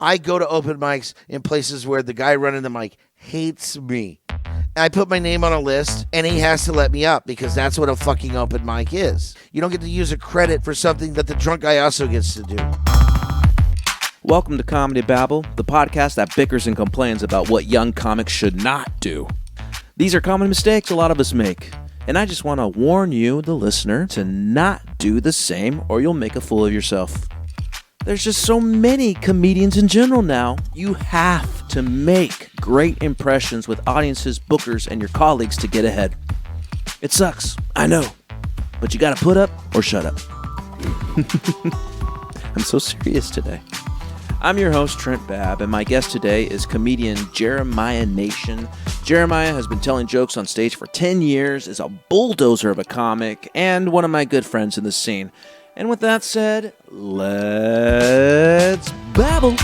I go to open mics in places where the guy running the mic hates me. I put my name on a list, and he has to let me up because that's what a fucking open mic is. You don't get to use a credit for something that the drunk guy also gets to do. Welcome to Comedy Babble, the podcast that bickers and complains about what young comics should not do. These are common mistakes a lot of us make, and I just want to warn you, the listener, to not do the same or you'll make a fool of yourself. There's just so many comedians in general now. You have to make great impressions with audiences, bookers, and your colleagues to get ahead. It sucks, I know, but you gotta put up or shut up. I'm so serious today. I'm your host, Trent Babb, and my guest today is comedian Jeremiah Nation. Jeremiah has been telling jokes on stage for 10 years, is a bulldozer of a comic, and one of my good friends in the scene. And with that said, let's babble.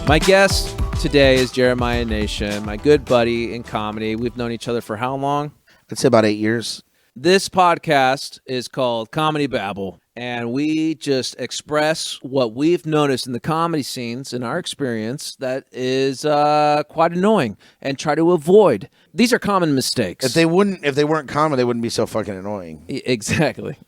My guest today is Jeremiah Nation, my good buddy in comedy. We've known each other for how long? I'd say about 8 years. This podcast is called Comedy Babble, and we just express what we've noticed in the comedy scenes, in our experience, that is quite annoying, and try to avoid. These are common mistakes. If they weren't common, they wouldn't be so fucking annoying. Exactly.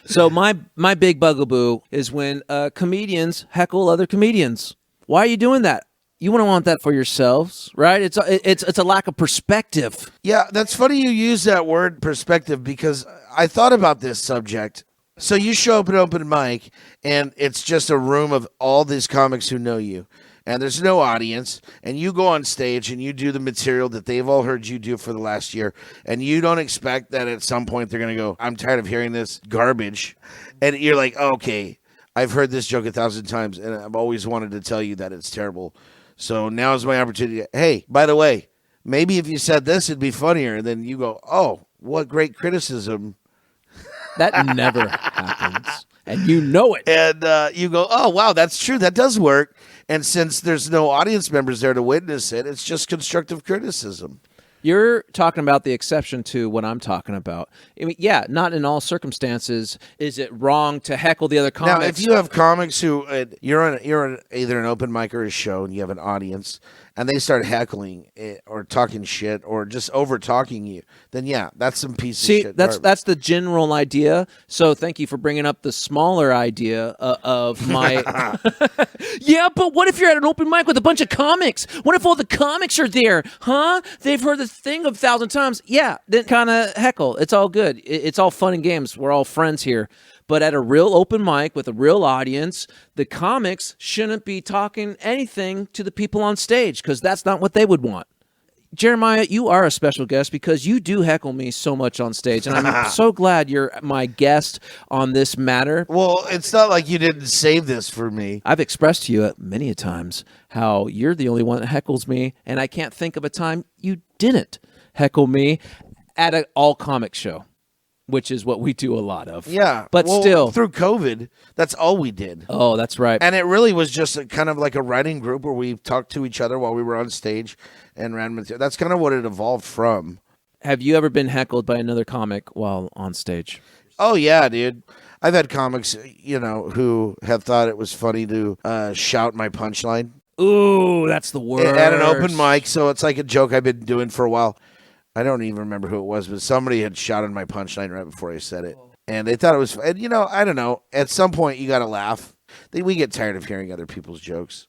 So my big bugaboo is when comedians heckle other comedians. Why are you doing that? You wouldn't want that for yourselves, right? It's a lack of perspective. Yeah, that's funny you use that word perspective because I thought about this subject. So you show up at open mic and it's just a room of all these comics who know you and there's no audience and you go on stage and you do the material that they've all heard you do for the last year and you don't expect that at some point they're going to go, I'm tired of hearing this garbage. And you're like, okay, I've heard this joke 1,000 times and I've always wanted to tell you that it's terrible. So now is my opportunity. Hey, by the way, maybe if you said this, it'd be funnier. And then you go, oh, what great criticism. That never happens. And you know it. And you go, oh, wow, that's true. That does work. And since there's no audience members there to witness it, it's just constructive criticism. You're talking about the exception to what I'm talking about. I mean, yeah, not in all circumstances is it wrong to heckle the other comics. Now, if you have comics who you're either an open mic or a show and you have an audience and they start heckling or talking shit or just over talking you, then yeah, that's some piece of shit. See, that's the general idea. So thank you for bringing up the smaller idea of my. Yeah, but what if you're at an open mic with a bunch of comics? What if all the comics are there? Huh? They've heard the thing 1,000 times. Yeah, then kind of heckle. It's all good. It's all fun and games. We're all friends here. But at a real open mic with a real audience, the comics shouldn't be talking anything to the people on stage because that's not what they would want. Jeremiah, you are a special guest because you do heckle me so much on stage, and I'm so glad you're my guest on this matter. Well, it's not like you didn't save this for me. I've expressed to you many a times how you're the only one that heckles me, and I can't think of a time you didn't heckle me at an all-comic show, which is what we do a lot of. Yeah. But still. Through COVID, that's all we did. Oh, that's right. And it really was just kind of like a writing group where we talked to each other while we were on stage and ran material. That's kind of what it evolved from. Have you ever been heckled by another comic while on stage? Oh, yeah, dude. I've had comics, who have thought it was funny to shout my punchline. Ooh, that's the worst. At an open mic, so it's like a joke I've been doing for a while. I don't even remember who it was, but somebody had shouted my punchline right before I said it. And they thought it was, and I don't know. At some point, you got to laugh. We get tired of hearing other people's jokes.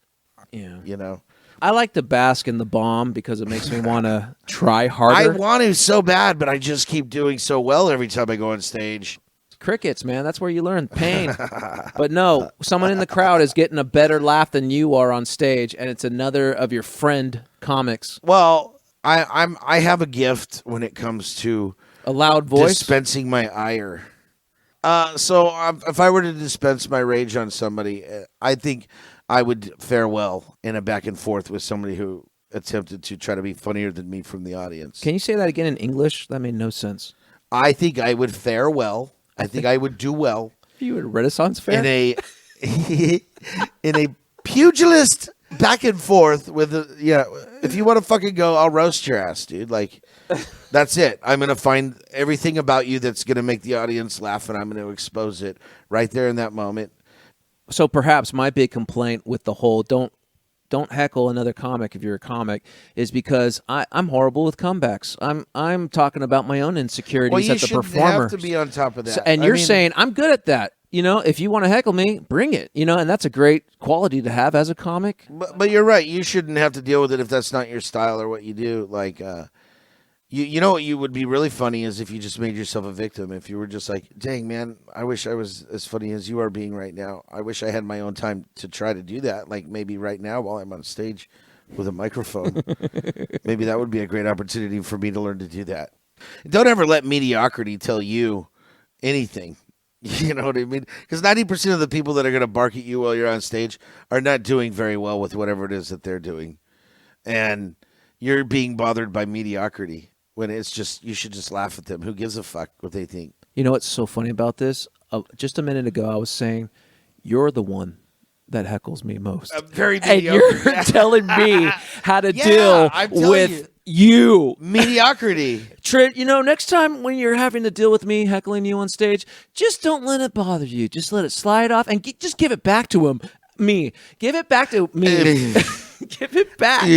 Yeah. I like to bask in the bomb because it makes me want to try harder. I want to so bad, but I just keep doing so well every time I go on stage. Crickets, man. That's where you learn pain. But no, someone in the crowd is getting a better laugh than you are on stage, and it's another of your friend comics. Well, I have a gift when it comes to a loud voice, dispensing my ire. So if I were to dispense my rage on somebody, I think I would fare well in a back and forth with somebody who attempted to try to be funnier than me from the audience. Can you say that again in English? That made no sense. I think I would fare well. I think I would do well. Are you at a Renaissance fair? In a pugilist back and forth with if you want to fucking go, I'll roast your ass, dude. Like, That's it. I'm going to find everything about you that's going to make the audience laugh, and I'm going to expose it right there in that moment. So perhaps my big complaint with the whole don't heckle another comic if you're a comic is because I'm horrible with comebacks. I'm talking about my own insecurities as a performer. You have to be on top of that. And you're saying I'm good at that. If you want to heckle me, bring it. And that's a great quality to have as a comic. But you're right. You shouldn't have to deal with it if that's not your style or what you do. Like, you know what you would be really funny is if you just made yourself a victim. If you were just like, dang, man, I wish I was as funny as you are being right now. I wish I had my own time to try to do that. Like maybe right now while I'm on stage with a microphone. Maybe that would be a great opportunity for me to learn to do that. Don't ever let mediocrity tell you anything. You know what I mean? Because 90% of the people that are going to bark at you while you're on stage are not doing very well with whatever it is that they're doing. And you're being bothered by mediocrity. When it's just, you should just laugh at them. Who gives a fuck what they think? You know what's so funny about this? Just a minute ago, I was saying, you're the one that heckles me most. I'm very and mediocre. You're telling me how to deal with you. Mediocrity. Trent, next time when you're having to deal with me heckling you on stage, just don't let it bother you. Just let it slide off and just give it back to him. Give it back to me. Give it back.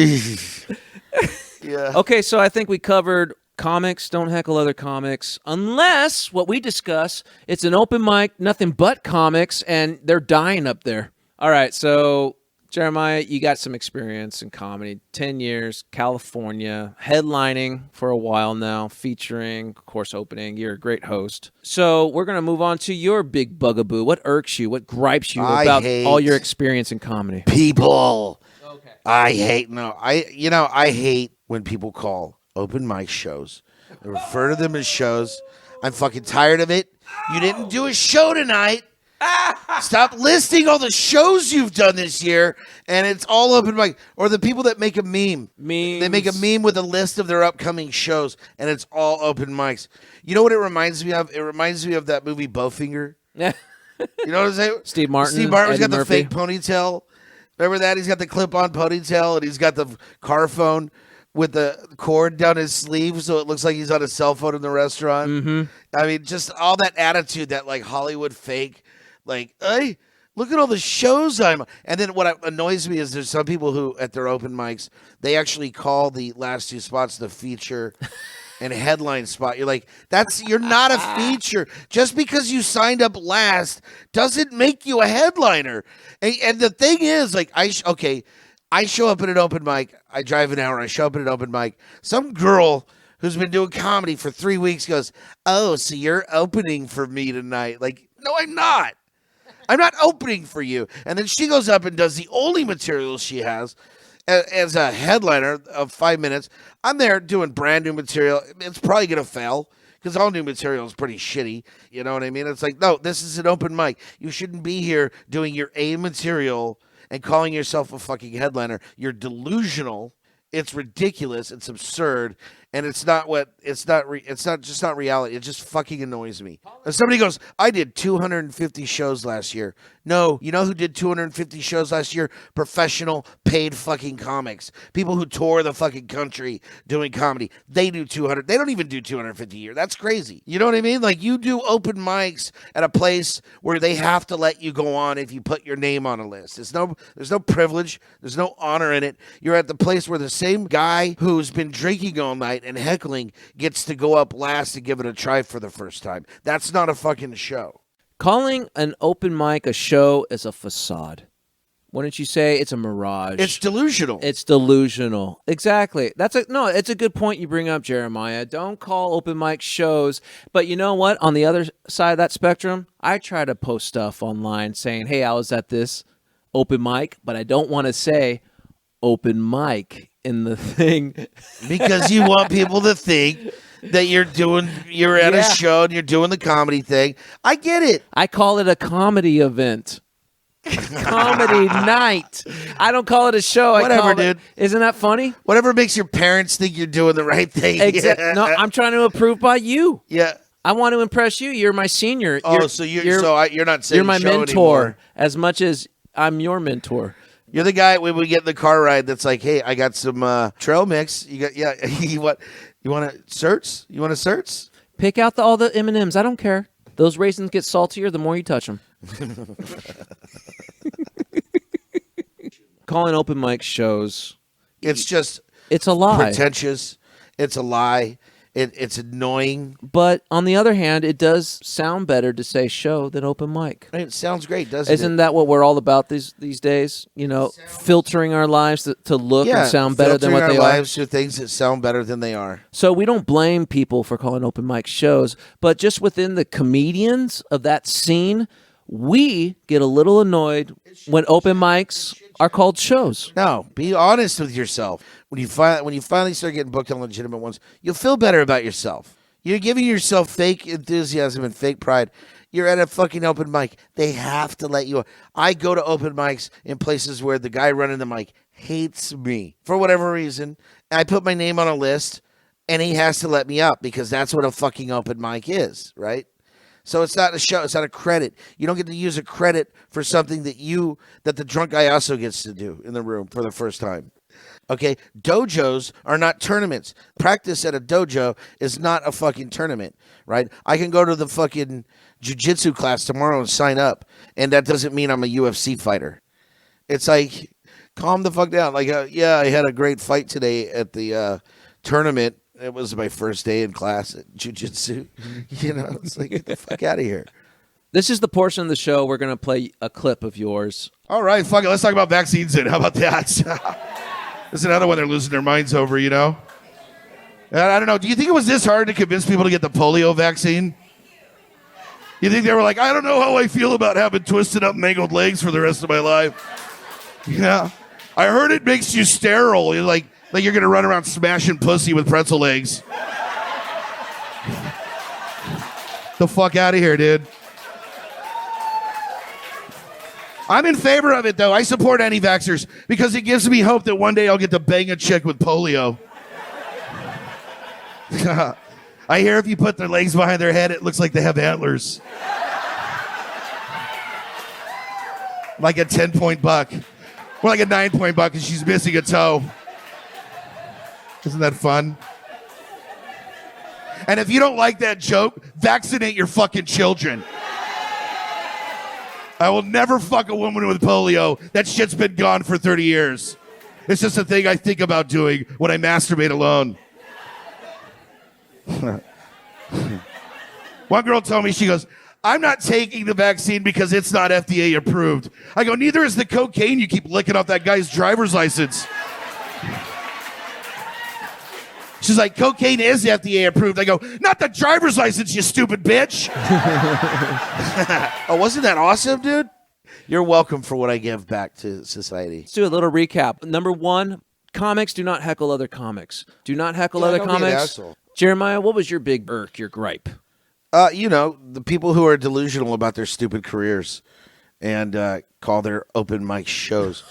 Yeah. Okay, so I think we covered comics. Don't heckle other comics unless what we discuss, it's an open mic, nothing but comics, and they're dying up there. All right, so Jeremiah, you got some experience in comedy. 10 years, California, headlining for a while now, featuring, of course, opening. You're a great host. So we're going to move on to your big bugaboo. What irks you? What gripes you about all your experience in comedy? People. Okay. I hate when people call open mic shows and refer to them as shows. I'm fucking tired of it. You didn't do a show tonight. Stop listing all the shows you've done this year, and it's all open mic. Or the people that make a meme. Memes. They make a meme with a list of their upcoming shows, and it's all open mics. You know what it reminds me of? It reminds me of that movie Bowfinger. You know what I'm saying? Steve Martin's got Eddie the Murphy. fake ponytail. Remember that? He's got the clip-on ponytail, and he's got the car phone with the cord down his sleeve so it looks like he's on a cell phone in the restaurant. Mm-hmm. I mean, just all that attitude, that like Hollywood fake, like, hey, look at all the shows I'm on. And then what annoys me is there's some people who, at their open mics, they actually call the last two spots the feature and headline spot. You're like, you're not a feature. Just because you signed up last doesn't make you a headliner. And the thing is, like, I show up at an open mic. I drive an hour. I show up at an open mic. Some girl who's been doing comedy for 3 weeks goes, oh, so you're opening for me tonight. Like, no, I'm not. I'm not opening for you. And then she goes up and does the only material she has as a headliner of 5 minutes. I'm there doing brand new material. It's probably going to fail because all new material is pretty shitty. You know what I mean? It's like, no, this is an open mic. You shouldn't be here doing your A material and calling yourself a fucking headliner. You're delusional. It's ridiculous. It's absurd. And it's not reality. It just fucking annoys me. And somebody goes, I did 250 shows last year. No, you know who did 250 shows last year? Professional, paid fucking comics. People who tour the fucking country doing comedy. They do 200. They don't even do 250 a year. That's crazy. You know what I mean? Like, you do open mics at a place where they have to let you go on if you put your name on a list. There's no privilege. There's no honor in it. You're at the place where the same guy who's been drinking all night and heckling gets to go up last and give it a try for the first time. That's not a fucking show. Calling an open mic a show is a facade. Wouldn't you say it's a mirage? It's delusional. It's delusional. Exactly. It's a good point you bring up, Jeremiah. Don't call open mic shows. But you know what? On the other side of that spectrum, I try to post stuff online saying, hey, I was at this open mic, but I don't want to say open mic in the thing. Because you want people to think that you're at a show and you're doing the comedy thing. I get it. I call it a comedy event. Comedy night. I don't call it a show. Whatever, dude. Isn't that funny? Whatever makes your parents think you're doing the right thing. Exactly. No, I'm trying to improve by you. Yeah. I want to impress you. You're my senior. Oh, you're not saying you're my show mentor anymore. As much as I'm your mentor. You're the guy when we get in the car ride that's like, hey, I got some trail mix. You got, yeah, what? You want to certs? You want to certs? Pick out all the M&Ms. I don't care. Those raisins get saltier the more you touch them. Calling open mic shows. It's a lie. Pretentious. It's a lie. It's annoying. But on the other hand, it does sound better to say show than open mic. It sounds great, doesn't it? Isn't that what we're all about these days? You know, filtering our lives to look and sound better than what they are. Filtering our lives to things that sound better than they are. So we don't blame people for calling open mic shows, but just within the comedians of that scene, we get a little annoyed when open mics are called shows. No, be honest with yourself. When you finally start getting booked on legitimate ones, you'll feel better about yourself. You're giving yourself fake enthusiasm and fake pride. You're at a fucking open mic. They have to let you. I go to open mics in places where the guy running the mic hates me for whatever reason. I put my name on a list, and he has to let me up because that's what a fucking open mic is, right? So it's not a show. It's not a credit. You don't get to use a credit for something that the drunk guy also gets to do in the room for the first time. Okay? Dojos are not tournaments. Practice at a dojo is not a fucking tournament, right? I can go to the fucking jiu-jitsu class tomorrow and sign up, and that doesn't mean I'm a UFC fighter. It's like, calm the fuck down. Like, yeah, I had a great fight today at the tournament. It was my first day in class at jiu-jitsu. You know, it's like, get the fuck out of here. This is the portion of the show we're going to play a clip of yours. All right, fuck it. Let's talk about vaccines then. How about that? This is another one they're losing their minds over, you know? And I don't know. Do you think it was this hard to convince people to get the polio vaccine? You think they were like, I don't know how I feel about having twisted up mangled legs for the rest of my life? Yeah. I heard it makes you sterile. You're like you're going to run around smashing pussy with pretzel legs. The fuck out of here, dude. I'm in favor of it, though. I support anti-vaxxers because it gives me hope that one day I'll get to bang a chick with polio. I hear if you put their legs behind their head, it looks like they have antlers. Like a 10-point buck. More like a 9-point buck because she's missing a toe. Isn't that fun? And if you don't like that joke, vaccinate your fucking children. I will never fuck a woman with polio. That shit's been gone for 30 years. It's just a thing I think about doing when I masturbate alone. One girl told me, she goes, I'm not taking the vaccine because it's not FDA approved. I go, neither is the cocaine you keep licking off that guy's driver's license. She's like, cocaine is FDA approved. I go, not the driver's license, you stupid bitch. Oh, wasn't that awesome, dude? You're welcome for what I give back to society. Let's do a little recap. Number 1, comics do not heckle other comics. Do not heckle other comics. Jeremiah, what was your big irk, your gripe? You know, the people who are delusional about their stupid careers and call their open mic shows.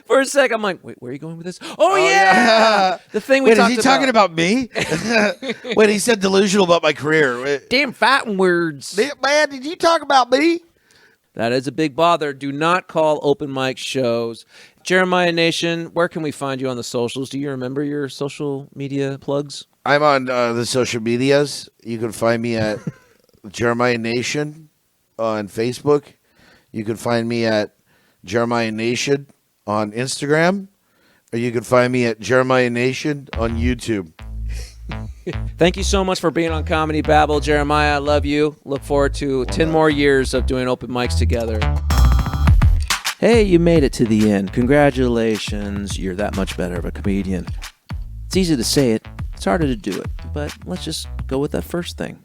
For a sec, I'm like, wait, where are you going with this? Oh yeah! The thing we talked about. Wait, is he talking about me? Wait, he said delusional about my career. Damn fighting words. Man, did you talk about me? That is a big bother. Do not call open mic shows. Jeremiah Nation, where can we find you on the socials? Do you remember your social media plugs? I'm on the social medias. You can find me at Jeremiah Nation on Facebook. You can find me at Jeremiah Nation on Instagram, or you can find me at Jeremiah Nation on YouTube. Thank you so much for being on Comedy Babble. Jeremiah, I love you. Look forward to 10 more years of doing open mics together. Hey, you made it to the end. Congratulations. You're that much better of a comedian. It's easy to say it. It's harder to do it. But let's just go with that first thing.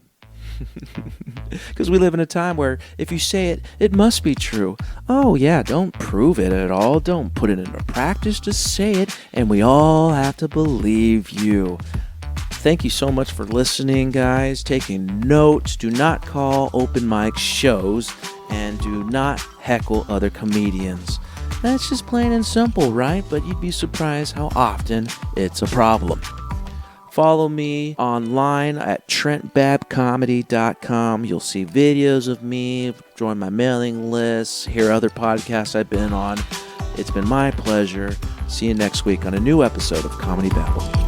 Because we live in a time where if you say it, it must be true. Oh yeah, don't prove it at all. Don't put it into practice. Just say it, and we all have to believe you. Thank you so much for listening, guys. Taking notes. Do not call open mic shows, and do not heckle other comedians. That's just plain and simple, right? But you'd be surprised how often it's a problem. Follow me online at TrentBabbComedy.com. You'll see videos of me, join my mailing list, hear other podcasts I've been on. It's been my pleasure. See you next week on a new episode of Comedy Babble.